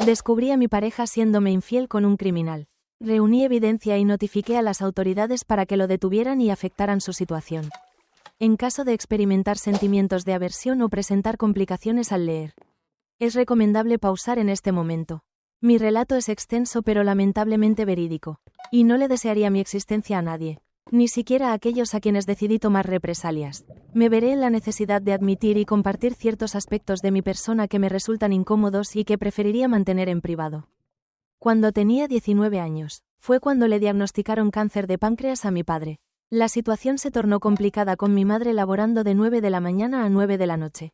Descubrí a mi pareja siéndome infiel con un criminal. Reuní evidencia y notifiqué a las autoridades para que lo detuvieran y afectaran su situación. En caso de experimentar sentimientos de aversión o presentar complicaciones al leer, es recomendable pausar en este momento. Mi relato es extenso pero lamentablemente verídico, y no le desearía mi existencia a nadie, ni siquiera a aquellos a quienes decidí tomar represalias. Me veré en la necesidad de admitir y compartir ciertos aspectos de mi persona que me resultan incómodos y que preferiría mantener en privado. Cuando tenía 19 años, fue cuando le diagnosticaron cáncer de páncreas a mi padre. La situación se tornó complicada con mi madre laborando de 9 de la mañana a 9 de la noche.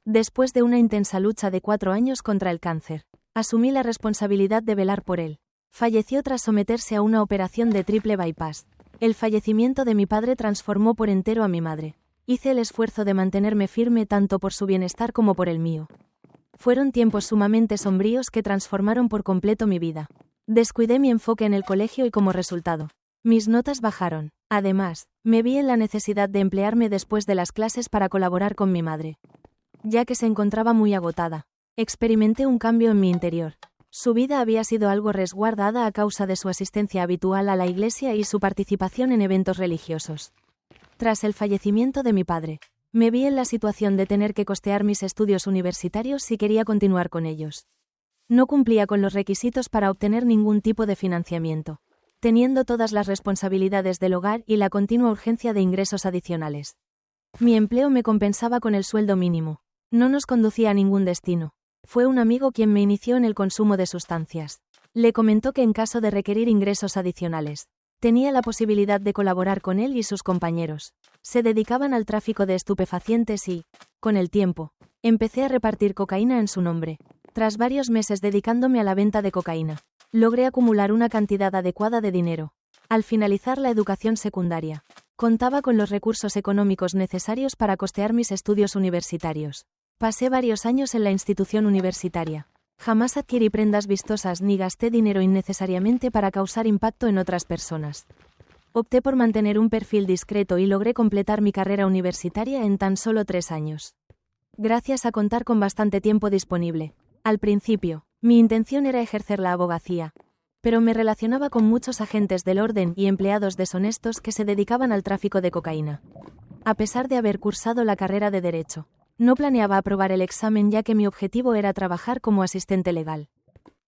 Después de una intensa lucha de 4 años contra el cáncer, asumí la responsabilidad de velar por él. Falleció tras someterse a una operación de triple bypass. El fallecimiento de mi padre transformó por entero a mi madre. Hice el esfuerzo de mantenerme firme tanto por su bienestar como por el mío. Fueron tiempos sumamente sombríos que transformaron por completo mi vida. Descuidé mi enfoque en el colegio y como resultado, mis notas bajaron. Además, me vi en la necesidad de emplearme después de las clases para colaborar con mi madre, ya que se encontraba muy agotada. Experimenté un cambio en mi interior. Su vida había sido algo resguardada a causa de su asistencia habitual a la iglesia y su participación en eventos religiosos. Tras el fallecimiento de mi padre, me vi en la situación de tener que costear mis estudios universitarios si quería continuar con ellos. No cumplía con los requisitos para obtener ningún tipo de financiamiento, teniendo todas las responsabilidades del hogar y la continua urgencia de ingresos adicionales. Mi empleo me compensaba con el sueldo mínimo. No nos conducía a ningún destino. Fue un amigo quien me inició en el consumo de sustancias. Le comentó que en caso de requerir ingresos adicionales, tenía la posibilidad de colaborar con él y sus compañeros. Se dedicaban al tráfico de estupefacientes y, con el tiempo, empecé a repartir cocaína en su nombre. Tras varios meses dedicándome a la venta de cocaína, logré acumular una cantidad adecuada de dinero. Al finalizar la educación secundaria, contaba con los recursos económicos necesarios para costear mis estudios universitarios. Pasé varios años en la institución universitaria. Jamás adquirí prendas vistosas ni gasté dinero innecesariamente para causar impacto en otras personas. Opté por mantener un perfil discreto y logré completar mi carrera universitaria en tan solo 3 años. Gracias a contar con bastante tiempo disponible. Al principio, mi intención era ejercer la abogacía, pero me relacionaba con muchos agentes del orden y empleados deshonestos que se dedicaban al tráfico de cocaína. A pesar de haber cursado la carrera de Derecho, no planeaba aprobar el examen ya que mi objetivo era trabajar como asistente legal,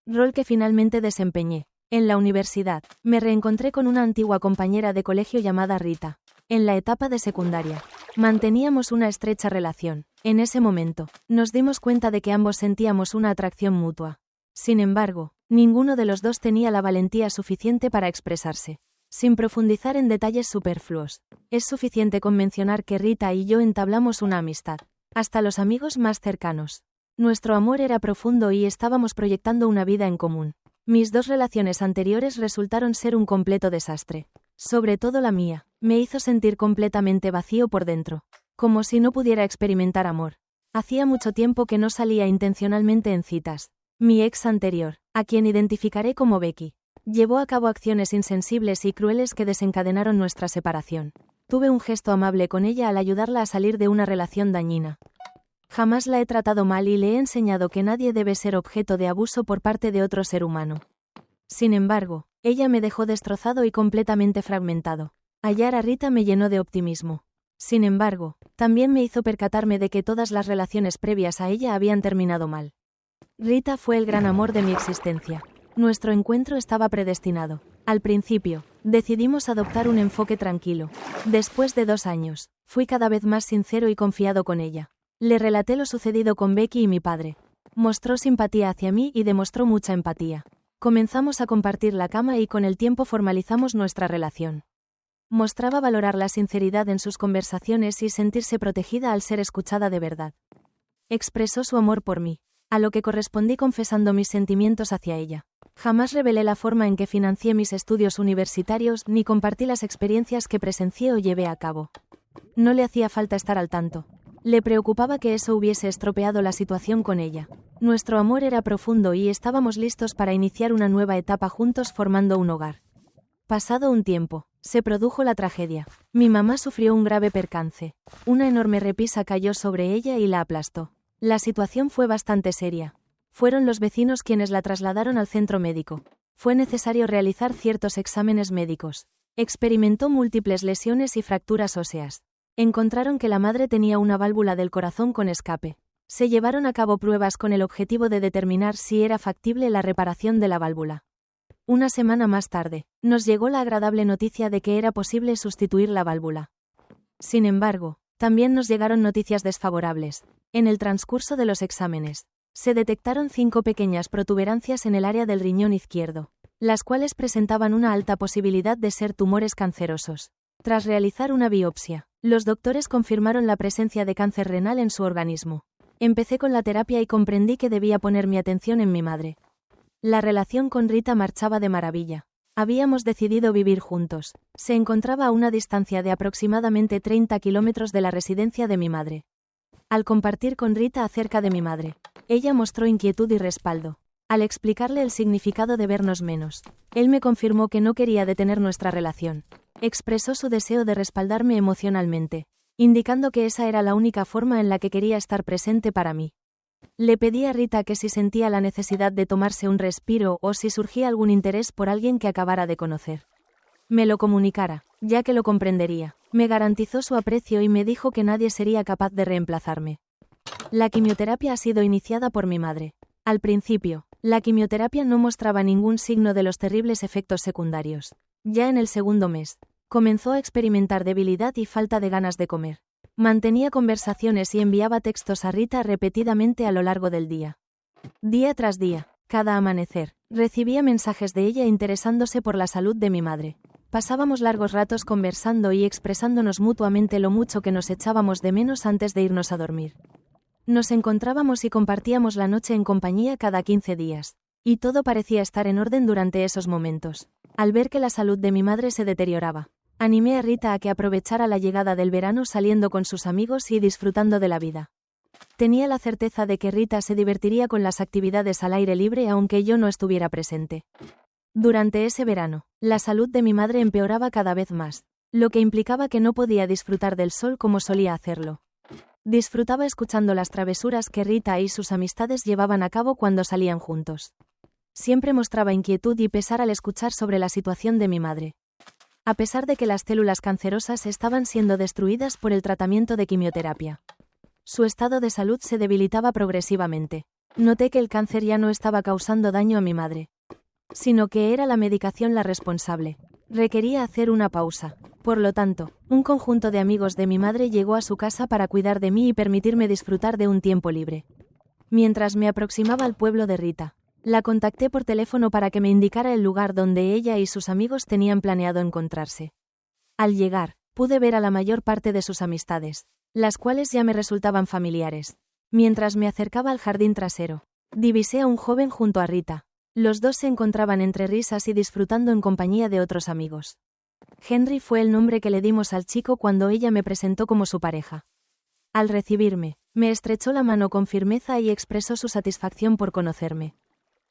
rol que finalmente desempeñé. En la universidad, me reencontré con una antigua compañera de colegio llamada Rita. En la etapa de secundaria, manteníamos una estrecha relación. En ese momento, nos dimos cuenta de que ambos sentíamos una atracción mutua. Sin embargo, ninguno de los dos tenía la valentía suficiente para expresarse. Sin profundizar en detalles superfluos, es suficiente con mencionar que Rita y yo entablamos una amistad. Hasta los amigos más cercanos. Nuestro amor era profundo y estábamos proyectando una vida en común. Mis 2 relaciones anteriores resultaron ser un completo desastre. Sobre todo la mía, me hizo sentir completamente vacío por dentro, como si no pudiera experimentar amor. Hacía mucho tiempo que no salía intencionalmente en citas. Mi ex anterior, a quien identificaré como Becky, llevó a cabo acciones insensibles y crueles que desencadenaron nuestra separación. Tuve un gesto amable con ella al ayudarla a salir de una relación dañina. Jamás la he tratado mal y le he enseñado que nadie debe ser objeto de abuso por parte de otro ser humano. Sin embargo, ella me dejó destrozado y completamente fragmentado. Hallar a Rita me llenó de optimismo. Sin embargo, también me hizo percatarme de que todas las relaciones previas a ella habían terminado mal. Rita fue el gran amor de mi existencia. Nuestro encuentro estaba predestinado. Al principio, decidimos adoptar un enfoque tranquilo. Después de 2 años, fui cada vez más sincero y confiado con ella. Le relaté lo sucedido con Becky y mi padre. Mostró simpatía hacia mí y demostró mucha empatía. Comenzamos a compartir la cama y con el tiempo formalizamos nuestra relación. Mostraba valorar la sinceridad en sus conversaciones y sentirse protegida al ser escuchada de verdad. Expresó su amor por mí, a lo que correspondí confesando mis sentimientos hacia ella. Jamás revelé la forma en que financié mis estudios universitarios ni compartí las experiencias que presencié o llevé a cabo. No le hacía falta estar al tanto. Le preocupaba que eso hubiese estropeado la situación con ella. Nuestro amor era profundo y estábamos listos para iniciar una nueva etapa juntos formando un hogar. Pasado un tiempo, se produjo la tragedia. Mi mamá sufrió un grave percance. Una enorme repisa cayó sobre ella y la aplastó. La situación fue bastante seria. Fueron los vecinos quienes la trasladaron al centro médico. Fue necesario realizar ciertos exámenes médicos. Experimentó múltiples lesiones y fracturas óseas. Encontraron que la madre tenía una válvula del corazón con escape. Se llevaron a cabo pruebas con el objetivo de determinar si era factible la reparación de la válvula. Una semana más tarde, nos llegó la agradable noticia de que era posible sustituir la válvula. Sin embargo, también nos llegaron noticias desfavorables. En el transcurso de los exámenes, se detectaron 5 pequeñas protuberancias en el área del riñón izquierdo, las cuales presentaban una alta posibilidad de ser tumores cancerosos. Tras realizar una biopsia, los doctores confirmaron la presencia de cáncer renal en su organismo. Empecé con la terapia y comprendí que debía poner mi atención en mi madre. La relación con Rita marchaba de maravilla. Habíamos decidido vivir juntos. Se encontraba a una distancia de aproximadamente 30 kilómetros de la residencia de mi madre. Al compartir con Rita acerca de mi madre, ella mostró inquietud y respaldo. Al explicarle el significado de vernos menos, él me confirmó que no quería detener nuestra relación. Expresó su deseo de respaldarme emocionalmente, indicando que esa era la única forma en la que quería estar presente para mí. Le pedí a Rita que si sentía la necesidad de tomarse un respiro o si surgía algún interés por alguien que acabara de conocer, me lo comunicara, ya que lo comprendería. Me garantizó su aprecio y me dijo que nadie sería capaz de reemplazarme. La quimioterapia ha sido iniciada por mi madre. Al principio, la quimioterapia no mostraba ningún signo de los terribles efectos secundarios. Ya en el segundo mes, comenzó a experimentar debilidad y falta de ganas de comer. Mantenía conversaciones y enviaba textos a Rita repetidamente a lo largo del día. Día tras día, cada amanecer, recibía mensajes de ella interesándose por la salud de mi madre. Pasábamos largos ratos conversando y expresándonos mutuamente lo mucho que nos echábamos de menos antes de irnos a dormir. Nos encontrábamos y compartíamos la noche en compañía cada 15 días. Y todo parecía estar en orden durante esos momentos. Al ver que la salud de mi madre se deterioraba, animé a Rita a que aprovechara la llegada del verano saliendo con sus amigos y disfrutando de la vida. Tenía la certeza de que Rita se divertiría con las actividades al aire libre aunque yo no estuviera presente. Durante ese verano, la salud de mi madre empeoraba cada vez más, lo que implicaba que no podía disfrutar del sol como solía hacerlo. Disfrutaba escuchando las travesuras que Rita y sus amistades llevaban a cabo cuando salían juntos. Siempre mostraba inquietud y pesar al escuchar sobre la situación de mi madre. A pesar de que las células cancerosas estaban siendo destruidas por el tratamiento de quimioterapia, su estado de salud se debilitaba progresivamente. Noté que el cáncer ya no estaba causando daño a mi madre, sino que era la medicación la responsable. Requería hacer una pausa. Por lo tanto, un conjunto de amigos de mi madre llegó a su casa para cuidar de mí y permitirme disfrutar de un tiempo libre. Mientras me aproximaba al pueblo de Rita, la contacté por teléfono para que me indicara el lugar donde ella y sus amigos tenían planeado encontrarse. Al llegar, pude ver a la mayor parte de sus amistades, las cuales ya me resultaban familiares. Mientras me acercaba al jardín trasero, divisé a un joven junto a Rita. Los dos se encontraban entre risas y disfrutando en compañía de otros amigos. Henry fue el nombre que le dimos al chico cuando ella me presentó como su pareja. Al recibirme, me estrechó la mano con firmeza y expresó su satisfacción por conocerme.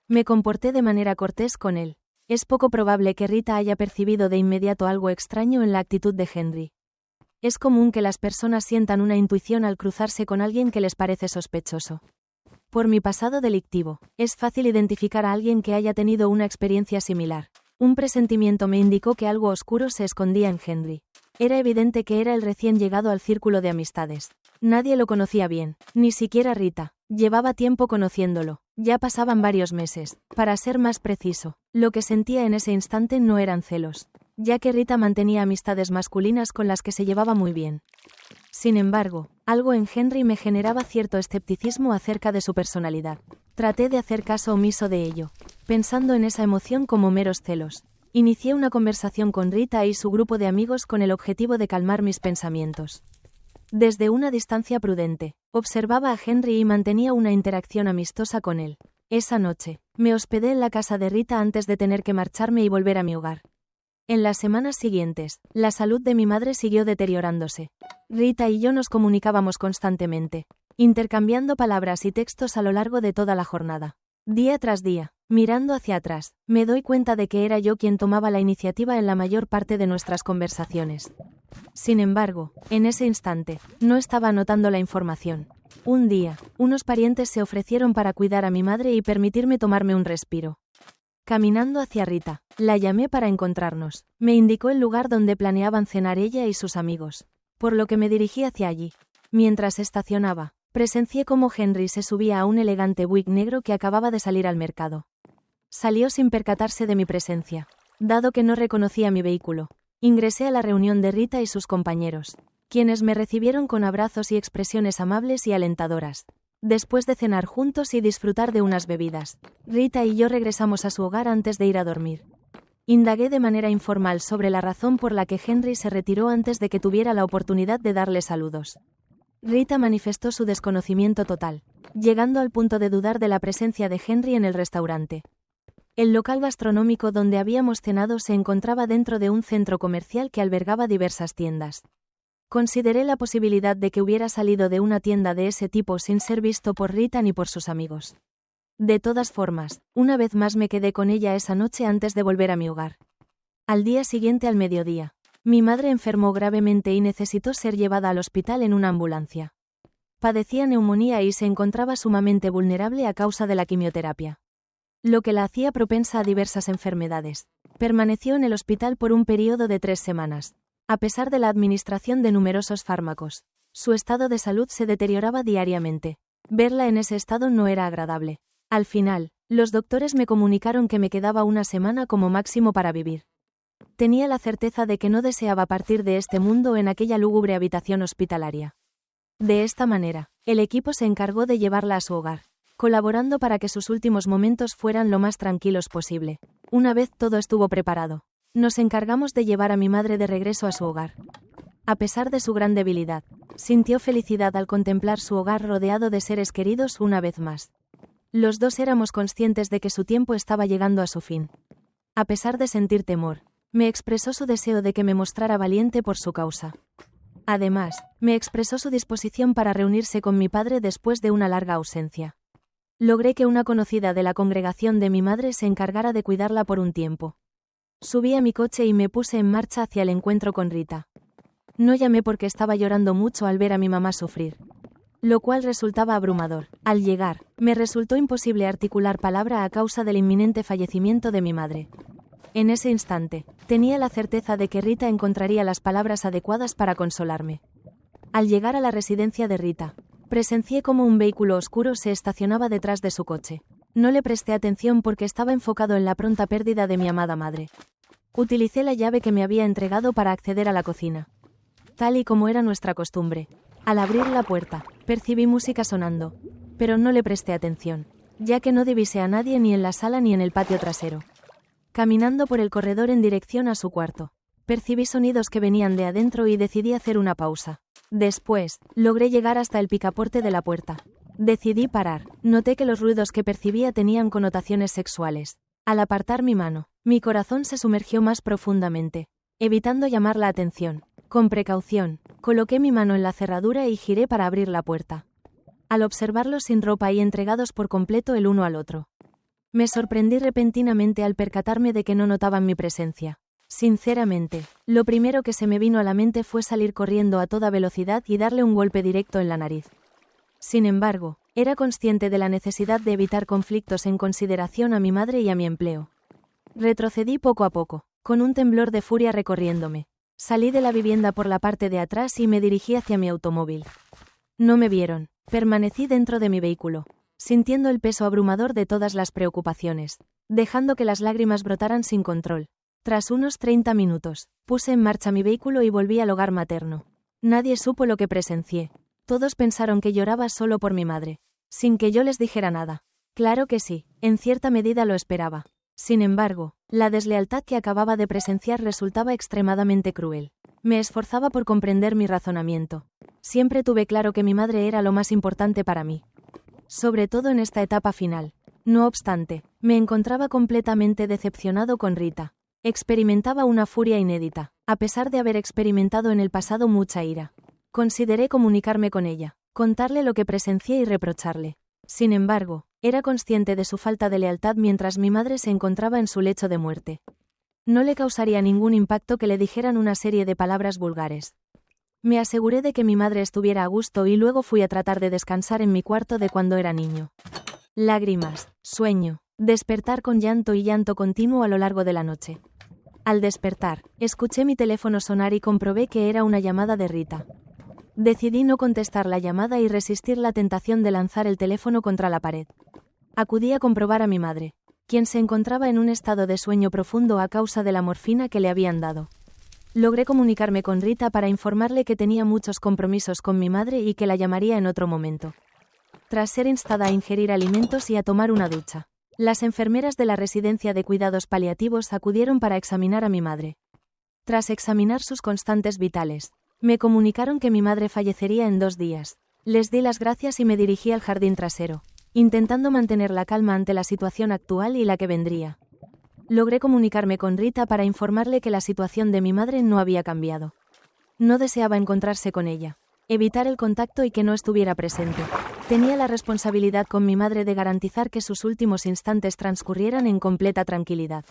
Me comporté de manera cortés con él. Es poco probable que Rita haya percibido de inmediato algo extraño en la actitud de Henry. Es común que las personas sientan una intuición al cruzarse con alguien que les parece sospechoso. Por mi pasado delictivo, es fácil identificar a alguien que haya tenido una experiencia similar. Un presentimiento me indicó que algo oscuro se escondía en Henry. Era evidente que era el recién llegado al círculo de amistades. Nadie lo conocía bien, ni siquiera Rita. Llevaba tiempo conociéndolo. Ya pasaban varios meses. Para ser más preciso, lo que sentía en ese instante no eran celos, ya que Rita mantenía amistades masculinas con las que se llevaba muy bien. Sin embargo, algo en Henry me generaba cierto escepticismo acerca de su personalidad. Traté de hacer caso omiso de ello, pensando en esa emoción como meros celos. Inicié una conversación con Rita y su grupo de amigos con el objetivo de calmar mis pensamientos. Desde una distancia prudente, observaba a Henry y mantenía una interacción amistosa con él. Esa noche, me hospedé en la casa de Rita antes de tener que marcharme y volver a mi hogar. En las semanas siguientes, la salud de mi madre siguió deteriorándose. Rita y yo nos comunicábamos constantemente, intercambiando palabras y textos a lo largo de toda la jornada. Día tras día, mirando hacia atrás, me doy cuenta de que era yo quien tomaba la iniciativa en la mayor parte de nuestras conversaciones. Sin embargo, en ese instante, no estaba anotando la información. Un día, unos parientes se ofrecieron para cuidar a mi madre y permitirme tomarme un respiro. Caminando hacia Rita, la llamé para encontrarnos. Me indicó el lugar donde planeaban cenar ella y sus amigos, por lo que me dirigí hacia allí. Mientras estacionaba, presencié cómo Henry se subía a un elegante Buick negro que acababa de salir al mercado. Salió sin percatarse de mi presencia. Dado que no reconocía mi vehículo, ingresé a la reunión de Rita y sus compañeros, quienes me recibieron con abrazos y expresiones amables y alentadoras. Después de cenar juntos y disfrutar de unas bebidas, Rita y yo regresamos a su hogar antes de ir a dormir. Indagué de manera informal sobre la razón por la que Henry se retiró antes de que tuviera la oportunidad de darle saludos. Rita manifestó su desconocimiento total, llegando al punto de dudar de la presencia de Henry en el restaurante. El local gastronómico donde habíamos cenado se encontraba dentro de un centro comercial que albergaba diversas tiendas. Consideré la posibilidad de que hubiera salido de una tienda de ese tipo sin ser visto por Rita ni por sus amigos. De todas formas, una vez más me quedé con ella esa noche antes de volver a mi hogar. Al día siguiente al mediodía, mi madre enfermó gravemente y necesitó ser llevada al hospital en una ambulancia. Padecía neumonía y se encontraba sumamente vulnerable a causa de la quimioterapia, lo que la hacía propensa a diversas enfermedades. Permaneció en el hospital por un periodo de 3 semanas. A pesar de la administración de numerosos fármacos, su estado de salud se deterioraba diariamente. Verla en ese estado no era agradable. Al final, los doctores me comunicaron que me quedaba una semana como máximo para vivir. Tenía la certeza de que no deseaba partir de este mundo en aquella lúgubre habitación hospitalaria. De esta manera, el equipo se encargó de llevarla a su hogar, colaborando para que sus últimos momentos fueran lo más tranquilos posible. Una vez todo estuvo preparado, nos encargamos de llevar a mi madre de regreso a su hogar. A pesar de su gran debilidad, sintió felicidad al contemplar su hogar rodeado de seres queridos una vez más. Los dos éramos conscientes de que su tiempo estaba llegando a su fin. A pesar de sentir temor, me expresó su deseo de que me mostrara valiente por su causa. Además, me expresó su disposición para reunirse con mi padre después de una larga ausencia. Logré que una conocida de la congregación de mi madre se encargara de cuidarla por un tiempo. Subí a mi coche y me puse en marcha hacia el encuentro con Rita. No llamé porque estaba llorando mucho al ver a mi mamá sufrir, lo cual resultaba abrumador. Al llegar, me resultó imposible articular palabra a causa del inminente fallecimiento de mi madre. En ese instante, tenía la certeza de que Rita encontraría las palabras adecuadas para consolarme. Al llegar a la residencia de Rita, presencié cómo un vehículo oscuro se estacionaba detrás de su coche. No le presté atención porque estaba enfocado en la pronta pérdida de mi amada madre. Utilicé la llave que me había entregado para acceder a la cocina. Tal y como era nuestra costumbre, al abrir la puerta, percibí música sonando, pero no le presté atención, ya que no divisé a nadie ni en la sala ni en el patio trasero. Caminando por el corredor en dirección a su cuarto, percibí sonidos que venían de adentro y decidí hacer una pausa. Después, logré llegar hasta el picaporte de la puerta. Decidí parar. Noté que los ruidos que percibía tenían connotaciones sexuales. Al apartar mi mano, mi corazón se sumergió más profundamente, evitando llamar la atención. Con precaución, coloqué mi mano en la cerradura y giré para abrir la puerta. Al observarlos sin ropa y entregados por completo el uno al otro, me sorprendí repentinamente al percatarme de que no notaban mi presencia. Sinceramente, lo primero que se me vino a la mente fue salir corriendo a toda velocidad y darle un golpe directo en la nariz. Sin embargo, era consciente de la necesidad de evitar conflictos en consideración a mi madre y a mi empleo. Retrocedí poco a poco, con un temblor de furia recorriéndome. Salí de la vivienda por la parte de atrás y me dirigí hacia mi automóvil. No me vieron. Permanecí dentro de mi vehículo, sintiendo el peso abrumador de todas las preocupaciones, dejando que las lágrimas brotaran sin control. Tras unos 30 minutos, puse en marcha mi vehículo y volví al hogar materno. Nadie supo lo que presencié. Todos pensaron que lloraba solo por mi madre, sin que yo les dijera nada. Claro que sí, en cierta medida lo esperaba. Sin embargo, la deslealtad que acababa de presenciar resultaba extremadamente cruel. Me esforzaba por comprender mi razonamiento. Siempre tuve claro que mi madre era lo más importante para mí, sobre todo en esta etapa final. No obstante, me encontraba completamente decepcionado con Rita. Experimentaba una furia inédita, a pesar de haber experimentado en el pasado mucha ira. Consideré comunicarme con ella, contarle lo que presencié y reprocharle. Sin embargo, era consciente de su falta de lealtad mientras mi madre se encontraba en su lecho de muerte. No le causaría ningún impacto que le dijeran una serie de palabras vulgares. Me aseguré de que mi madre estuviera a gusto y luego fui a tratar de descansar en mi cuarto de cuando era niño. Lágrimas, sueño, despertar con llanto y llanto continuo a lo largo de la noche. Al despertar, escuché mi teléfono sonar y comprobé que era una llamada de Rita. Decidí no contestar la llamada y resistir la tentación de lanzar el teléfono contra la pared. Acudí a comprobar a mi madre, quien se encontraba en un estado de sueño profundo a causa de la morfina que le habían dado. Logré comunicarme con Rita para informarle que tenía muchos compromisos con mi madre y que la llamaría en otro momento. Tras ser instada a ingerir alimentos y a tomar una ducha, las enfermeras de la residencia de cuidados paliativos acudieron para examinar a mi madre. Tras examinar sus constantes vitales, me comunicaron que mi madre fallecería en 2 días. Les di las gracias y me dirigí al jardín trasero, intentando mantener la calma ante la situación actual y la que vendría. Logré comunicarme con Rita para informarle que la situación de mi madre no había cambiado. No deseaba encontrarse con ella, evitar el contacto y que no estuviera presente. Tenía la responsabilidad con mi madre de garantizar que sus últimos instantes transcurrieran en completa tranquilidad.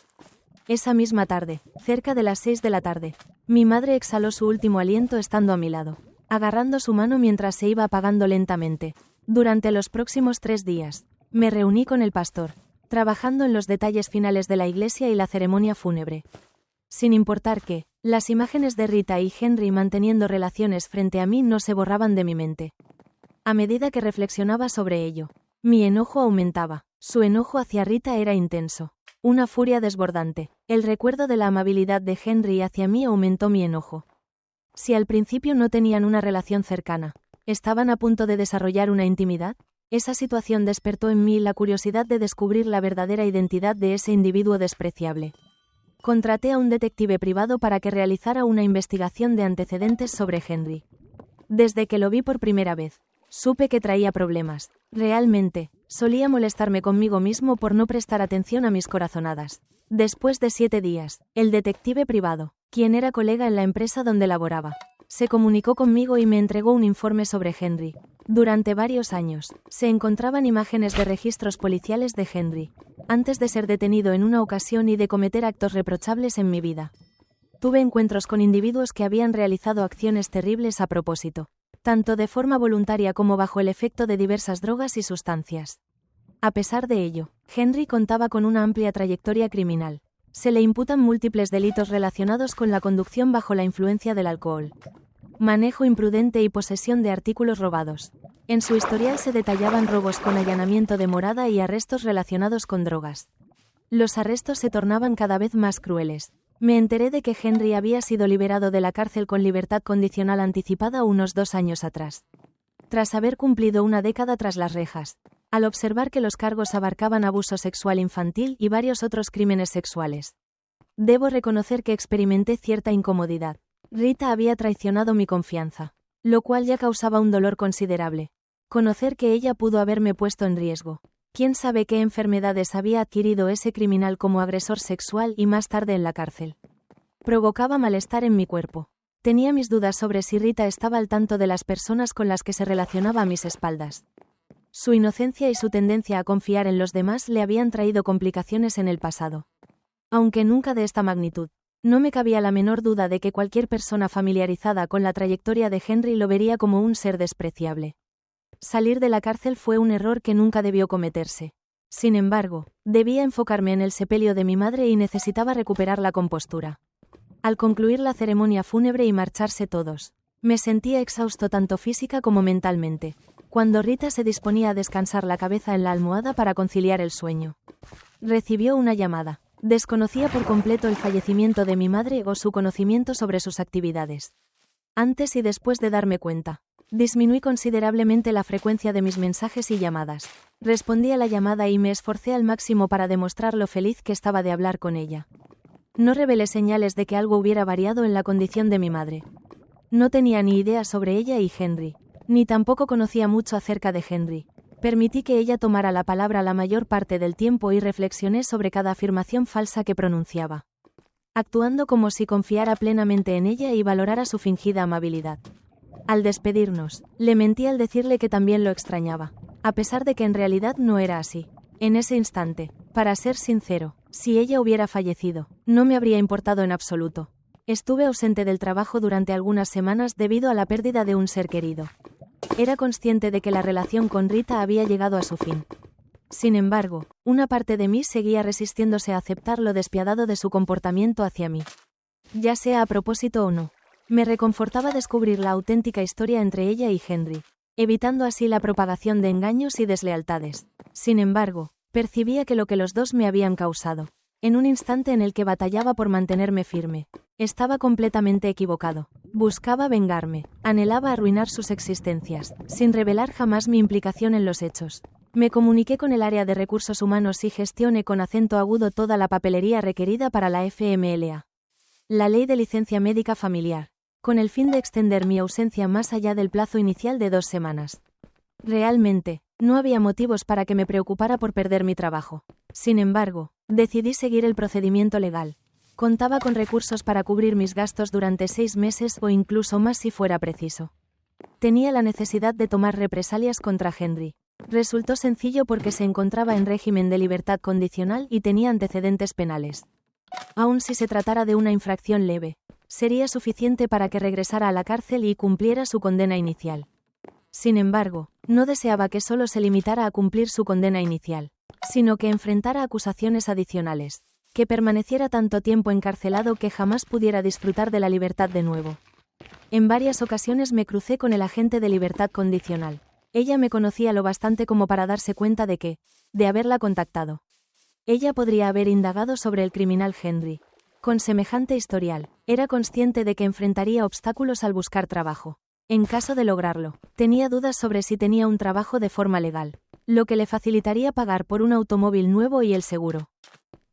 Esa misma tarde, cerca de las 6 de la tarde, mi madre exhaló su último aliento estando a mi lado, agarrando su mano mientras se iba apagando lentamente. Durante los próximos 3 días, me reuní con el pastor, trabajando en los detalles finales de la iglesia y la ceremonia fúnebre. Sin importar que, las imágenes de Rita y Henry manteniendo relaciones frente a mí no se borraban de mi mente. A medida que reflexionaba sobre ello, mi enojo aumentaba. Su enojo hacia Rita era intenso. Una furia desbordante. El recuerdo de la amabilidad de Henry hacia mí aumentó mi enojo. Si al principio no tenían una relación cercana, ¿estaban a punto de desarrollar una intimidad? Esa situación despertó en mí la curiosidad de descubrir la verdadera identidad de ese individuo despreciable. Contraté a un detective privado para que realizara una investigación de antecedentes sobre Henry. Desde que lo vi por primera vez, supe que traía problemas. Realmente, solía molestarme conmigo mismo por no prestar atención a mis corazonadas. Después de 7 días, el detective privado, quien era colega en la empresa donde laboraba, se comunicó conmigo y me entregó un informe sobre Henry. Durante varios años, se encontraban imágenes de registros policiales de Henry, antes de ser detenido en una ocasión y de cometer actos reprochables en mi vida. Tuve encuentros con individuos que habían realizado acciones terribles a propósito, tanto de forma voluntaria como bajo el efecto de diversas drogas y sustancias. A pesar de ello, Henry contaba con una amplia trayectoria criminal. Se le imputan múltiples delitos relacionados con la conducción bajo la influencia del alcohol, manejo imprudente y posesión de artículos robados. En su historial se detallaban robos con allanamiento de morada y arrestos relacionados con drogas. Los arrestos se tornaban cada vez más crueles. Me enteré de que Henry había sido liberado de la cárcel con libertad condicional anticipada unos 2 años atrás, tras haber cumplido una década tras las rejas, al observar que los cargos abarcaban abuso sexual infantil y varios otros crímenes sexuales. Debo reconocer que experimenté cierta incomodidad. Rita había traicionado mi confianza, lo cual ya causaba un dolor considerable. Conocer que ella pudo haberme puesto en riesgo. ¿Quién sabe qué enfermedades había adquirido ese criminal como agresor sexual y más tarde en la cárcel? Provocaba malestar en mi cuerpo. Tenía mis dudas sobre si Rita estaba al tanto de las personas con las que se relacionaba a mis espaldas. Su inocencia y su tendencia a confiar en los demás le habían traído complicaciones en el pasado. Aunque nunca de esta magnitud. No me cabía la menor duda de que cualquier persona familiarizada con la trayectoria de Henry lo vería como un ser despreciable. Salir de la cárcel fue un error que nunca debió cometerse. Sin embargo, debía enfocarme en el sepelio de mi madre y necesitaba recuperar la compostura. Al concluir la ceremonia fúnebre y marcharse todos, me sentía exhausto tanto física como mentalmente. Cuando Rita se disponía a descansar la cabeza en la almohada para conciliar el sueño, recibió una llamada. Desconocía por completo el fallecimiento de mi madre o su conocimiento sobre sus actividades. Antes y después de darme cuenta, disminuí considerablemente la frecuencia de mis mensajes y llamadas. Respondí a la llamada y me esforcé al máximo para demostrar lo feliz que estaba de hablar con ella. No revelé señales de que algo hubiera variado en la condición de mi madre. No tenía ni idea sobre ella y Henry, ni tampoco conocía mucho acerca de Henry. Permití que ella tomara la palabra la mayor parte del tiempo y reflexioné sobre cada afirmación falsa que pronunciaba, actuando como si confiara plenamente en ella y valorara su fingida amabilidad. Al despedirnos, le mentí al decirle que también lo extrañaba, a pesar de que en realidad no era así. En ese instante, para ser sincero, si ella hubiera fallecido, no me habría importado en absoluto. Estuve ausente del trabajo durante algunas semanas debido a la pérdida de un ser querido. Era consciente de que la relación con Rita había llegado a su fin. Sin embargo, una parte de mí seguía resistiéndose a aceptar lo despiadado de su comportamiento hacia mí. Ya sea a propósito o no. Me reconfortaba descubrir la auténtica historia entre ella y Henry, evitando así la propagación de engaños y deslealtades. Sin embargo, percibía que lo que los dos me habían causado, en un instante en el que batallaba por mantenerme firme, estaba completamente equivocado. Buscaba vengarme, anhelaba arruinar sus existencias, sin revelar jamás mi implicación en los hechos. Me comuniqué con el área de recursos humanos y gestioné con acento agudo toda la papelería requerida para la FMLA. La ley de licencia médica familiar, con el fin de extender mi ausencia más allá del plazo inicial de 2 semanas. Realmente, no había motivos para que me preocupara por perder mi trabajo. Sin embargo, decidí seguir el procedimiento legal. Contaba con recursos para cubrir mis gastos durante 6 meses o incluso más si fuera preciso. Tenía la necesidad de tomar represalias contra Henry. Resultó sencillo porque se encontraba en régimen de libertad condicional y tenía antecedentes penales. Aun si se tratara de una infracción leve, sería suficiente para que regresara a la cárcel y cumpliera su condena inicial. Sin embargo, no deseaba que solo se limitara a cumplir su condena inicial, sino que enfrentara acusaciones adicionales, que permaneciera tanto tiempo encarcelado que jamás pudiera disfrutar de la libertad de nuevo. En varias ocasiones me crucé con el agente de libertad condicional. Ella me conocía lo bastante como para darse cuenta de haberla contactado. Ella podría haber indagado sobre el criminal Henry. Con semejante historial, era consciente de que enfrentaría obstáculos al buscar trabajo. En caso de lograrlo, tenía dudas sobre si tenía un trabajo de forma legal, lo que le facilitaría pagar por un automóvil nuevo y el seguro.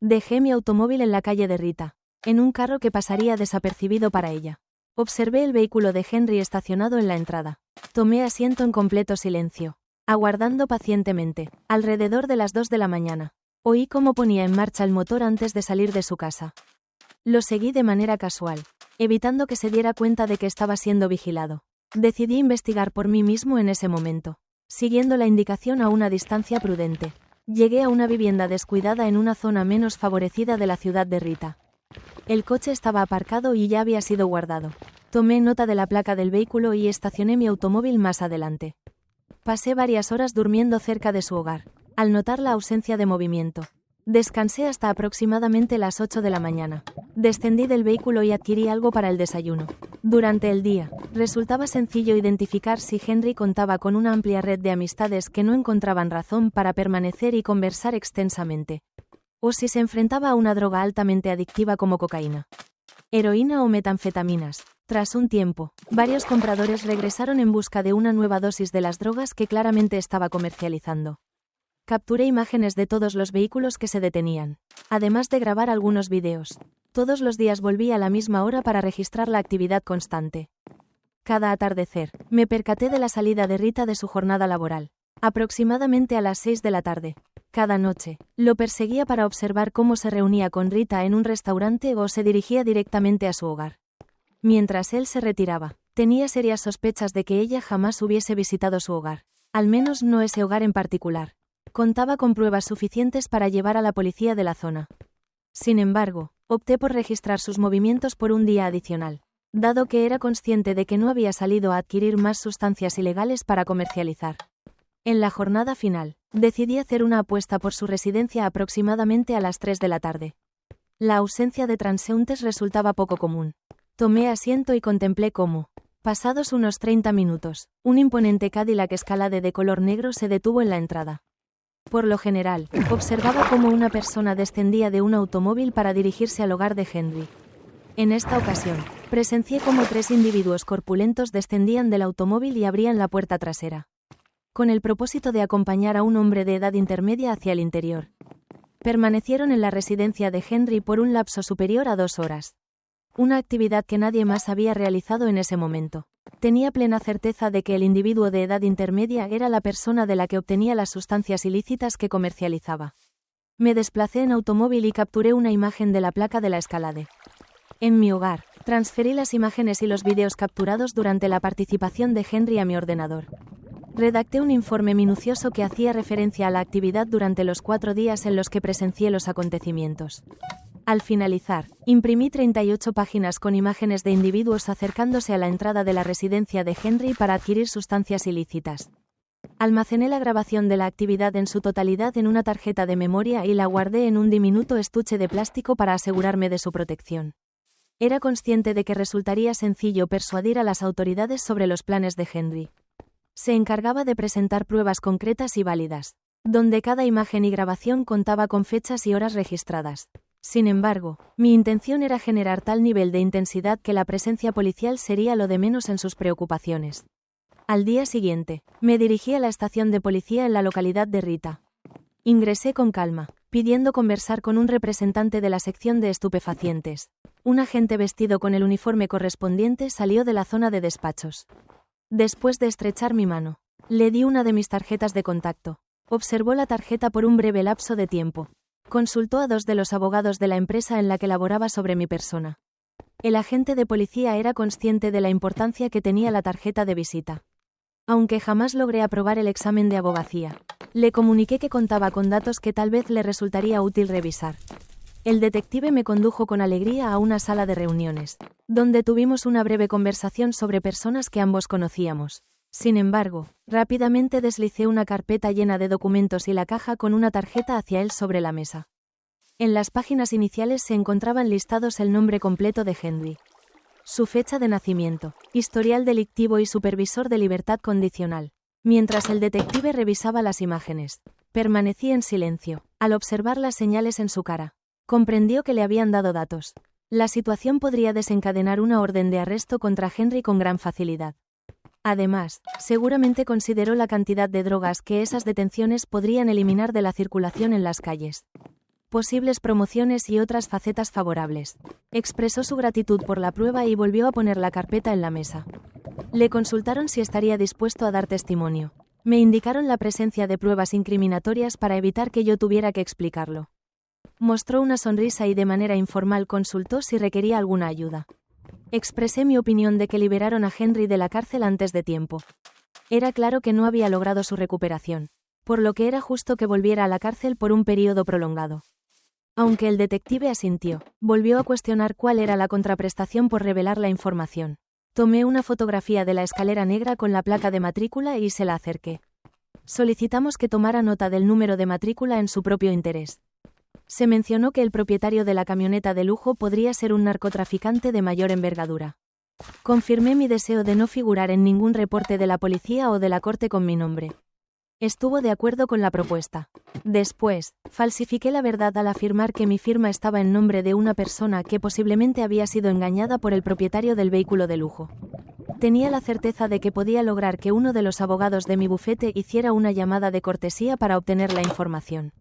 Dejé mi automóvil en la calle de Rita, en un carro que pasaría desapercibido para ella. Observé el vehículo de Henry estacionado en la entrada. Tomé asiento en completo silencio, aguardando pacientemente. Alrededor de las 2 de la mañana, oí cómo ponía en marcha el motor antes de salir de su casa. Lo seguí de manera casual, evitando que se diera cuenta de que estaba siendo vigilado. Decidí investigar por mí mismo en ese momento, siguiendo la indicación a una distancia prudente. Llegué a una vivienda descuidada en una zona menos favorecida de la ciudad de Rita. El coche estaba aparcado y ya había sido guardado. Tomé nota de la placa del vehículo y estacioné mi automóvil más adelante. Pasé varias horas durmiendo cerca de su hogar, al notar la ausencia de movimiento. Descansé hasta aproximadamente las 8 de la mañana. Descendí del vehículo y adquirí algo para el desayuno. Durante el día, resultaba sencillo identificar si Henry contaba con una amplia red de amistades que no encontraban razón para permanecer y conversar extensamente, o si se enfrentaba a una droga altamente adictiva como cocaína, heroína o metanfetaminas. Tras un tiempo, varios compradores regresaron en busca de una nueva dosis de las drogas que claramente estaba comercializando. Capturé imágenes de todos los vehículos que se detenían, además de grabar algunos videos. Todos los días volví a la misma hora para registrar la actividad constante. Cada atardecer, me percaté de la salida de Rita de su jornada laboral, aproximadamente a las 6 de la tarde. Cada noche, lo perseguía para observar cómo se reunía con Rita en un restaurante o se dirigía directamente a su hogar. Mientras él se retiraba, tenía serias sospechas de que ella jamás hubiese visitado su hogar, al menos no ese hogar en particular. Contaba con pruebas suficientes para llevar a la policía de la zona. Sin embargo, opté por registrar sus movimientos por un día adicional, dado que era consciente de que no había salido a adquirir más sustancias ilegales para comercializar. En la jornada final, decidí hacer una apuesta por su residencia aproximadamente a las 3 de la tarde. La ausencia de transeúntes resultaba poco común. Tomé asiento y contemplé cómo, pasados unos 30 minutos, un imponente Cadillac Escalade de color negro se detuvo en la entrada. Por lo general, observaba cómo una persona descendía de un automóvil para dirigirse al hogar de Henry. En esta ocasión, presencié cómo 3 individuos corpulentos descendían del automóvil y abrían la puerta trasera, con el propósito de acompañar a un hombre de edad intermedia hacia el interior. Permanecieron en la residencia de Henry por un lapso superior a 2 horas. Una actividad que nadie más había realizado en ese momento. Tenía plena certeza de que el individuo de edad intermedia era la persona de la que obtenía las sustancias ilícitas que comercializaba. Me desplacé en automóvil y capturé una imagen de la placa de la Escalade. En mi hogar, transferí las imágenes y los videos capturados durante la participación de Henry a mi ordenador. Redacté un informe minucioso que hacía referencia a la actividad durante los 4 días en los que presencié los acontecimientos. Al finalizar, imprimí 38 páginas con imágenes de individuos acercándose a la entrada de la residencia de Henry para adquirir sustancias ilícitas. Almacené la grabación de la actividad en su totalidad en una tarjeta de memoria y la guardé en un diminuto estuche de plástico para asegurarme de su protección. Era consciente de que resultaría sencillo persuadir a las autoridades sobre los planes de Henry. Se encargaba de presentar pruebas concretas y válidas, donde cada imagen y grabación contaba con fechas y horas registradas. Sin embargo, mi intención era generar tal nivel de intensidad que la presencia policial sería lo de menos en sus preocupaciones. Al día siguiente, me dirigí a la estación de policía en la localidad de Rita. Ingresé con calma, pidiendo conversar con un representante de la sección de estupefacientes. Un agente vestido con el uniforme correspondiente salió de la zona de despachos. Después de estrechar mi mano, le di una de mis tarjetas de contacto. Observó la tarjeta por un breve lapso de tiempo. Consultó a 2 de los abogados de la empresa en la que laboraba sobre mi persona. El agente de policía era consciente de la importancia que tenía la tarjeta de visita. Aunque jamás logré aprobar el examen de abogacía, le comuniqué que contaba con datos que tal vez le resultaría útil revisar. El detective me condujo con alegría a una sala de reuniones, donde tuvimos una breve conversación sobre personas que ambos conocíamos. Sin embargo, rápidamente deslicé una carpeta llena de documentos y la caja con una tarjeta hacia él sobre la mesa. En las páginas iniciales se encontraban listados el nombre completo de Henry, su fecha de nacimiento, historial delictivo y supervisor de libertad condicional. Mientras el detective revisaba las imágenes, permanecí en silencio. Al observar las señales en su cara, comprendió que le habían dado datos. La situación podría desencadenar una orden de arresto contra Henry con gran facilidad. Además, seguramente consideró la cantidad de drogas que esas detenciones podrían eliminar de la circulación en las calles. Posibles promociones y otras facetas favorables. Expresó su gratitud por la prueba y volvió a poner la carpeta en la mesa. Le consultaron si estaría dispuesto a dar testimonio. Me indicaron la presencia de pruebas incriminatorias para evitar que yo tuviera que explicarlo. Mostró una sonrisa y de manera informal consultó si requería alguna ayuda. Expresé mi opinión de que liberaron a Henry de la cárcel antes de tiempo. Era claro que no había logrado su recuperación, por lo que era justo que volviera a la cárcel por un período prolongado. Aunque el detective asintió, volvió a cuestionar cuál era la contraprestación por revelar la información. Tomé una fotografía de la escalera negra con la placa de matrícula y se la acerqué. Solicitamos que tomara nota del número de matrícula en su propio interés. Se mencionó que el propietario de la camioneta de lujo podría ser un narcotraficante de mayor envergadura. Confirmé mi deseo de no figurar en ningún reporte de la policía o de la corte con mi nombre. Estuvo de acuerdo con la propuesta. Después, falsifiqué la verdad al afirmar que mi firma estaba en nombre de una persona que posiblemente había sido engañada por el propietario del vehículo de lujo. Tenía la certeza de que podía lograr que uno de los abogados de mi bufete hiciera una llamada de cortesía para obtener la información.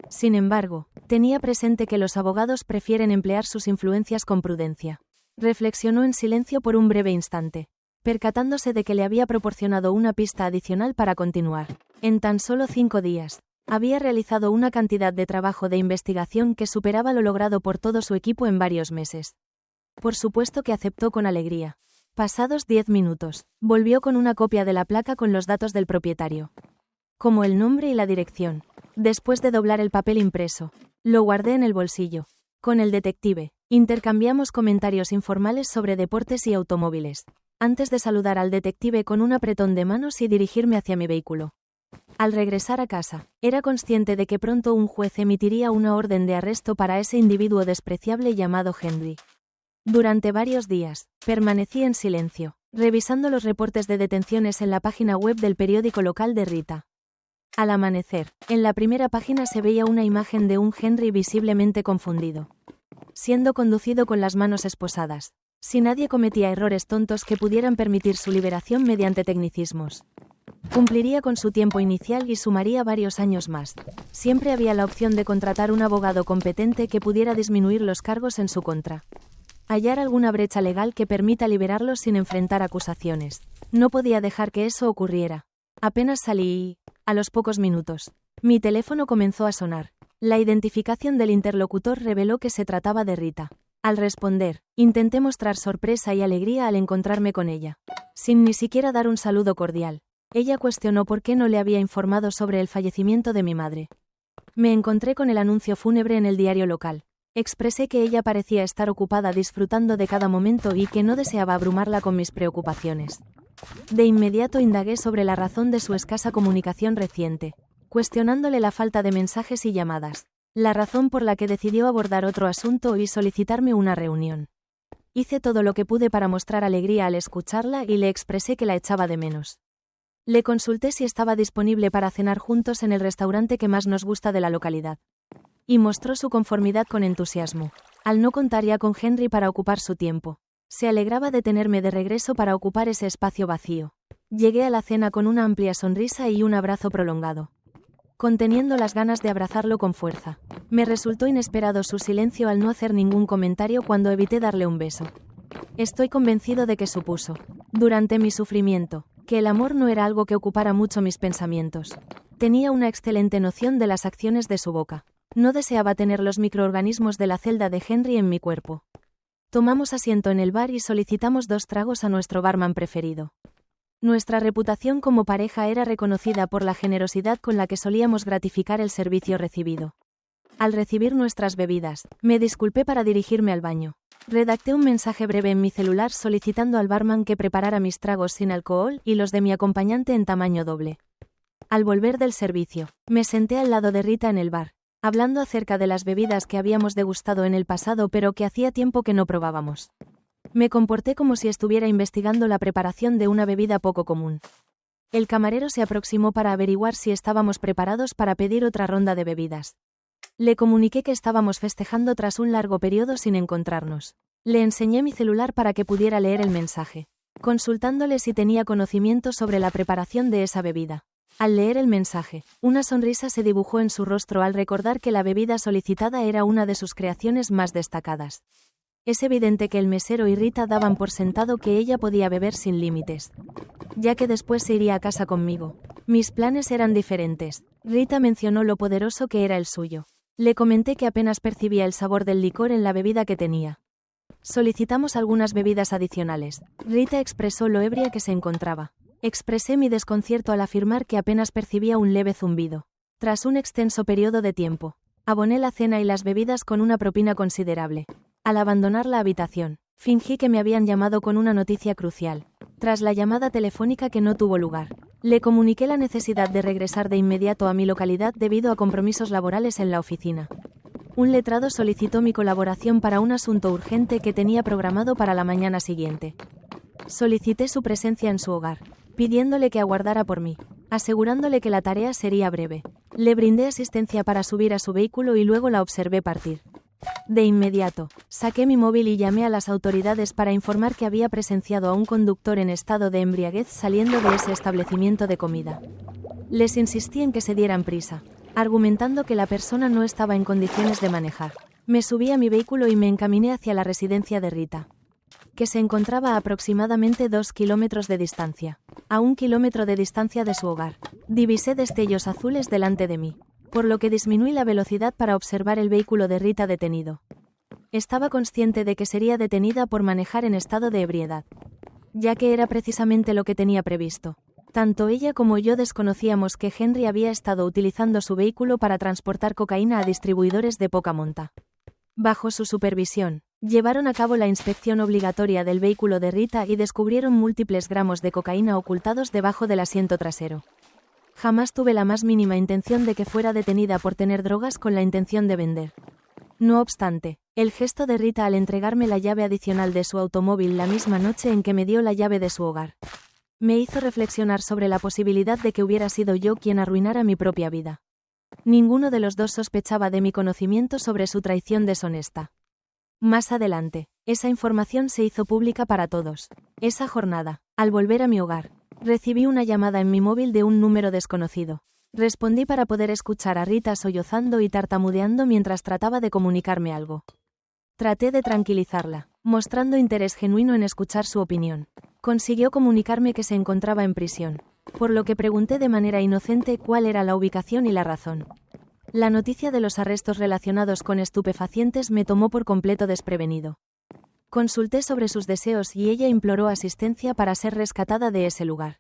Sin embargo, tenía presente que los abogados prefieren emplear sus influencias con prudencia. Reflexionó en silencio por un breve instante, percatándose de que le había proporcionado una pista adicional para continuar. En tan solo 5 días, había realizado una cantidad de trabajo de investigación que superaba lo logrado por todo su equipo en varios meses. Por supuesto que aceptó con alegría. Pasados 10 minutos, volvió con una copia de la placa con los datos del propietario, como el nombre y la dirección. Después de doblar el papel impreso, lo guardé en el bolsillo. Con el detective, intercambiamos comentarios informales sobre deportes y automóviles, antes de saludar al detective con un apretón de manos y dirigirme hacia mi vehículo. Al regresar a casa, era consciente de que pronto un juez emitiría una orden de arresto para ese individuo despreciable llamado Henry. Durante varios días, permanecí en silencio, revisando los reportes de detenciones en la página web del periódico local de Rita. Al amanecer, en la primera página se veía una imagen de un Henry visiblemente confundido, siendo conducido con las manos esposadas. Si nadie cometía errores tontos que pudieran permitir su liberación mediante tecnicismos, cumpliría con su tiempo inicial y sumaría varios años más. Siempre había la opción de contratar un abogado competente que pudiera disminuir los cargos en su contra. Hallar alguna brecha legal que permita liberarlo sin enfrentar acusaciones. No podía dejar que eso ocurriera. Apenas salí y, a los pocos minutos, mi teléfono comenzó a sonar. La identificación del interlocutor reveló que se trataba de Rita. Al responder, intenté mostrar sorpresa y alegría al encontrarme con ella, sin ni siquiera dar un saludo cordial. Ella cuestionó por qué no le había informado sobre el fallecimiento de mi madre. Me encontré con el anuncio fúnebre en el diario local. Expresé que ella parecía estar ocupada disfrutando de cada momento y que no deseaba abrumarla con mis preocupaciones. De inmediato indagué sobre la razón de su escasa comunicación reciente, cuestionándole la falta de mensajes y llamadas, la razón por la que decidió abordar otro asunto y solicitarme una reunión. Hice todo lo que pude para mostrar alegría al escucharla y le expresé que la echaba de menos. Le consulté si estaba disponible para cenar juntos en el restaurante que más nos gusta de la localidad. Y mostró su conformidad con entusiasmo, al no contar ya con Henry para ocupar su tiempo. Se alegraba de tenerme de regreso para ocupar ese espacio vacío. Llegué a la cena con una amplia sonrisa y un abrazo prolongado, conteniendo las ganas de abrazarlo con fuerza. Me resultó inesperado su silencio al no hacer ningún comentario cuando evité darle un beso. Estoy convencido de que supuso, durante mi sufrimiento, que el amor no era algo que ocupara mucho mis pensamientos. Tenía una excelente noción de las acciones de su boca. No deseaba tener los microorganismos de la celda de Henry en mi cuerpo. Tomamos asiento en el bar y solicitamos 2 tragos a nuestro barman preferido. Nuestra reputación como pareja era reconocida por la generosidad con la que solíamos gratificar el servicio recibido. Al recibir nuestras bebidas, me disculpé para dirigirme al baño. Redacté un mensaje breve en mi celular solicitando al barman que preparara mis tragos sin alcohol y los de mi acompañante en tamaño doble. Al volver del servicio, me senté al lado de Rita en el bar, hablando acerca de las bebidas que habíamos degustado en el pasado pero que hacía tiempo que no probábamos. Me comporté como si estuviera investigando la preparación de una bebida poco común. El camarero se aproximó para averiguar si estábamos preparados para pedir otra ronda de bebidas. Le comuniqué que estábamos festejando tras un largo periodo sin encontrarnos. Le enseñé mi celular para que pudiera leer el mensaje, consultándole si tenía conocimiento sobre la preparación de esa bebida. Al leer el mensaje, una sonrisa se dibujó en su rostro al recordar que la bebida solicitada era una de sus creaciones más destacadas. Es evidente que el mesero y Rita daban por sentado que ella podía beber sin límites, ya que después se iría a casa conmigo. Mis planes eran diferentes. Rita mencionó lo poderoso que era el suyo. Le comenté que apenas percibía el sabor del licor en la bebida que tenía. Solicitamos algunas bebidas adicionales. Rita expresó lo ebria que se encontraba. Expresé mi desconcierto al afirmar que apenas percibía un leve zumbido. Tras un extenso periodo de tiempo, aboné la cena y las bebidas con una propina considerable. Al abandonar la habitación, fingí que me habían llamado con una noticia crucial. Tras la llamada telefónica que no tuvo lugar, le comuniqué la necesidad de regresar de inmediato a mi localidad debido a compromisos laborales en la oficina. Un letrado solicitó mi colaboración para un asunto urgente que tenía programado para la mañana siguiente. Solicité su presencia en su hogar, pidiéndole que aguardara por mí, asegurándole que la tarea sería breve. Le brindé asistencia para subir a su vehículo y luego la observé partir. De inmediato, saqué mi móvil y llamé a las autoridades para informar que había presenciado a un conductor en estado de embriaguez saliendo de ese establecimiento de comida. Les insistí en que se dieran prisa, argumentando que la persona no estaba en condiciones de manejar. Me subí a mi vehículo y me encaminé hacia la residencia de Rita, que se encontraba a aproximadamente 2 kilómetros de distancia. A 1 kilómetro de distancia de su hogar, divisé destellos azules delante de mí, por lo que disminuí la velocidad para observar el vehículo de Rita detenido. Estaba consciente de que sería detenida por manejar en estado de ebriedad, ya que era precisamente lo que tenía previsto. Tanto ella como yo desconocíamos que Henry había estado utilizando su vehículo para transportar cocaína a distribuidores de poca monta. Bajo su supervisión, llevaron a cabo la inspección obligatoria del vehículo de Rita y descubrieron múltiples gramos de cocaína ocultados debajo del asiento trasero. Jamás tuve la más mínima intención de que fuera detenida por tener drogas con la intención de vender. No obstante, el gesto de Rita al entregarme la llave adicional de su automóvil la misma noche en que me dio la llave de su hogar, me hizo reflexionar sobre la posibilidad de que hubiera sido yo quien arruinara mi propia vida. Ninguno de los dos sospechaba de mi conocimiento sobre su traición deshonesta. Más adelante, esa información se hizo pública para todos. Esa jornada, al volver a mi hogar, recibí una llamada en mi móvil de un número desconocido. Respondí para poder escuchar a Rita sollozando y tartamudeando mientras trataba de comunicarme algo. Traté de tranquilizarla, mostrando interés genuino en escuchar su opinión. Consiguió comunicarme que se encontraba en prisión, por lo que pregunté de manera inocente cuál era la ubicación y la razón. La noticia de los arrestos relacionados con estupefacientes me tomó por completo desprevenido. Consulté sobre sus deseos y ella imploró asistencia para ser rescatada de ese lugar.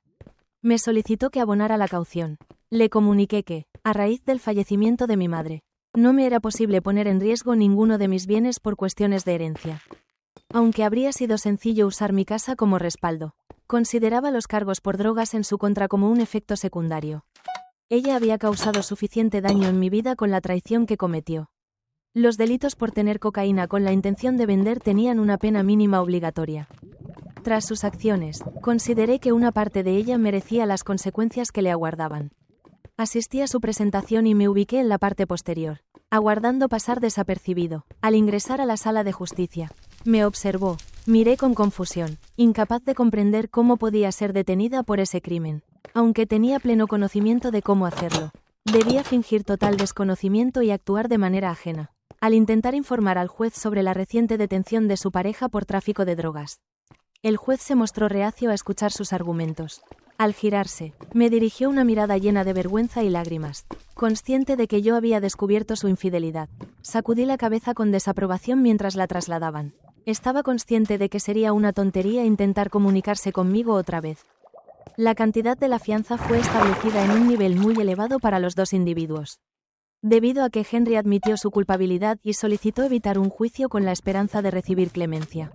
Me solicitó que abonara la caución. Le comuniqué que, a raíz del fallecimiento de mi madre, No me era posible poner en riesgo ninguno de mis bienes por cuestiones de herencia. Aunque habría sido sencillo usar mi casa como respaldo, consideraba los cargos por drogas en su contra como un efecto secundario. Ella había causado suficiente daño en mi vida con la traición que cometió. Los delitos por tener cocaína con la intención de vender tenían una pena mínima obligatoria. Tras sus acciones, consideré que una parte de ella merecía las consecuencias que le aguardaban. Asistí a su presentación y me ubiqué en la parte posterior, aguardando pasar desapercibido. Al ingresar a la sala de justicia, me observó, miré con confusión, incapaz de comprender cómo podía ser detenida por ese crimen, aunque tenía pleno conocimiento de cómo hacerlo. Debía fingir total desconocimiento y actuar de manera ajena, al intentar informar al juez sobre la reciente detención de su pareja por tráfico de drogas. El juez se mostró reacio a escuchar sus argumentos. Al girarse, me dirigió una mirada llena de vergüenza y lágrimas. Consciente de que yo había descubierto su infidelidad, sacudí la cabeza con desaprobación mientras la trasladaban. Estaba consciente de que sería una tontería intentar comunicarse conmigo otra vez. La cantidad de la fianza fue establecida en un nivel muy elevado para los dos individuos. Debido a que Henry admitió su culpabilidad y solicitó evitar un juicio con la esperanza de recibir clemencia,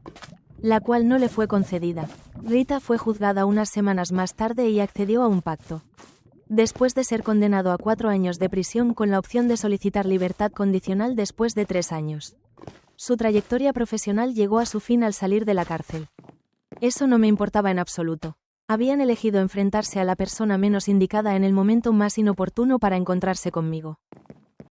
la cual no le fue concedida, Rita fue juzgada unas semanas más tarde y accedió a un pacto. Después de ser condenado a 4 años de prisión con la opción de solicitar libertad condicional después de 3 años. Su trayectoria profesional llegó a su fin al salir de la cárcel. Eso no me importaba en absoluto. Habían elegido enfrentarse a la persona menos indicada en el momento más inoportuno para encontrarse conmigo.